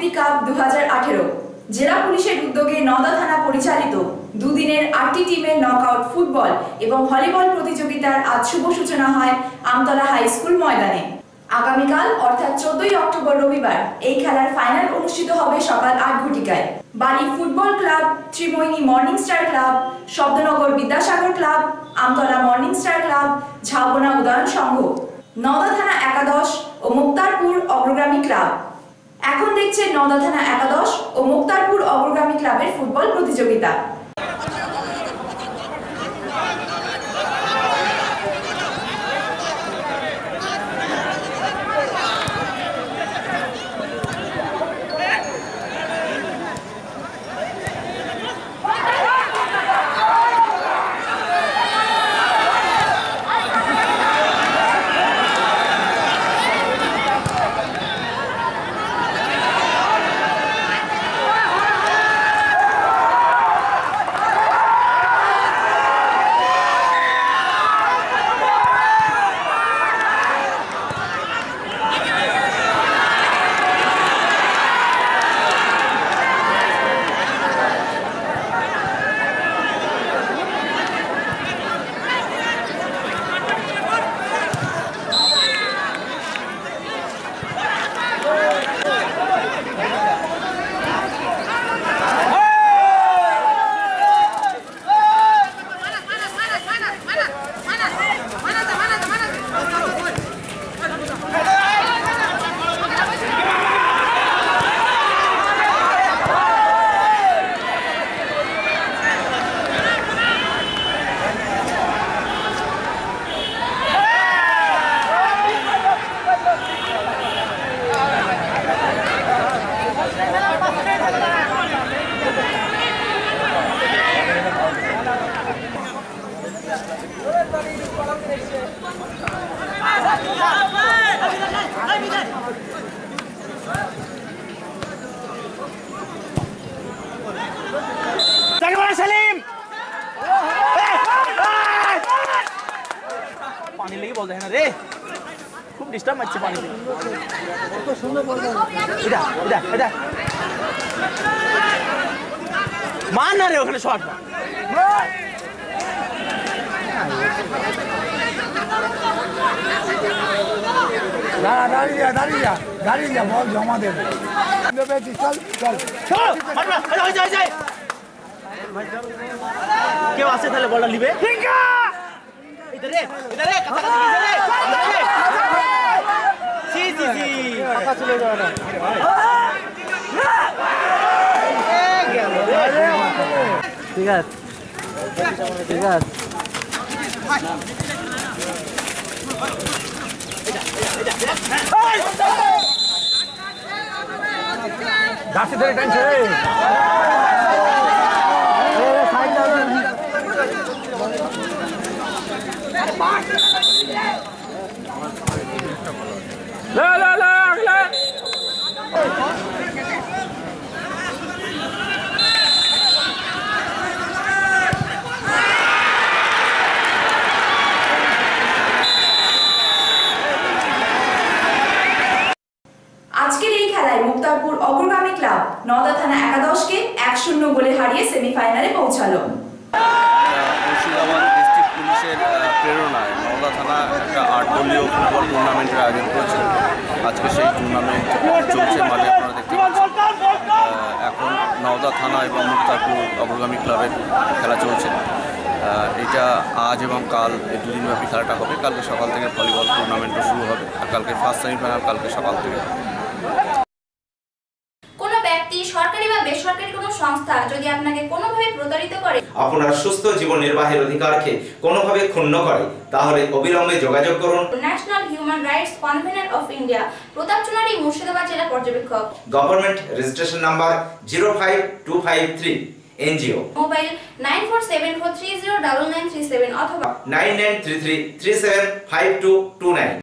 Degree cup 2018 জেলা পুলিশের উদ্যোগে নওদা থানা পরিচালিত দুদিনের 8টি টিমের নকআউট ফুটবল এবং ভলিবল প্রতিযোগিতার আজ শুভ সূচনা হয় আমতলা হাই স্কুল ময়দানে। আগামীকাল অর্থাৎ 14ই অক্টোবর রবিবার এই খেলার ফাইনাল অনুষ্ঠিত হবে সকাল 8 ঘটিকায়। Bali football club, Trimohini morning star club, Shabdanagar Vidyasagar club, Amtala morning star club, Jhaubona Udayan সংঘ, নওদা থানা একাদশ ও মুক্তারপুর অগ্রগামী ক্লাব। এখন দেখছেন নওদা থানা একাদশ ও মুক্তারপুর অগ্রগামী ক্লাবের ফুটবল প্রতিযোগিতা। पानी लेके बोल रहे हैं रे, खूब डिस्टर्ब मत पानी से। इधर इधर इधर मान ना रे ओखाने शॉट দাঁড়িয়ে বল জমা দেবে কেউ আসে তাহলে বলটা নিবে। इधर रे कथा रे सी कथा चले जाओ ना ठीक है দাসে ধরে টানছে রে আজকের এই খেলায় মুক্তারপুর অগ্রগামী ক্লাব নওদা থানা একাদশকে 1-0 গোলে হারিয়ে সেমিফাইনালে পৌঁছালো। মুর্শিদাবাদ ডিস্ট্রিক্ট পুলিশের প্রেরণায় নওদা থানা একটা 8 দলীয় ফুটবল টুর্নামেন্টের আয়োজন করেছে। আজকে সেই টুর্নামেন্ট চলছে, মাঠে আপনারা দেখতে পাচ্ছেন। এখন নওদা থানা এবং মুক্তারপুর অগ্রগামী ক্লাবের খেলা চলছে। এটা আজ এবং কাল এই দুদিনব্যাপী খেলাটা হবে। কালকে সকাল থেকে ভলিবল টুর্নামেন্টও শুরু হবে, আর কালকে ফার্স্ট সেমিফাইনাল কালকে সকাল থেকে। কোনো ব্যক্তি সরকারি বা বেসরকারি কোনো সংস্থা যদি আপনাকে কোনোভাবে প্রতারিত করে, আপনার সুস্থ জীবন নির্বাহের অধিকারকে কোনোভাবে ক্ষুণ্ণ করে, তাহলে অবিলম্বে যোগাযোগ করুন national human rights convenor of India, Pratapchunari, Murshidabad জেলা পর্যবেক্ষক। Government registration number 05253, NGO, mobile 9474309937 অথবা 9933375229।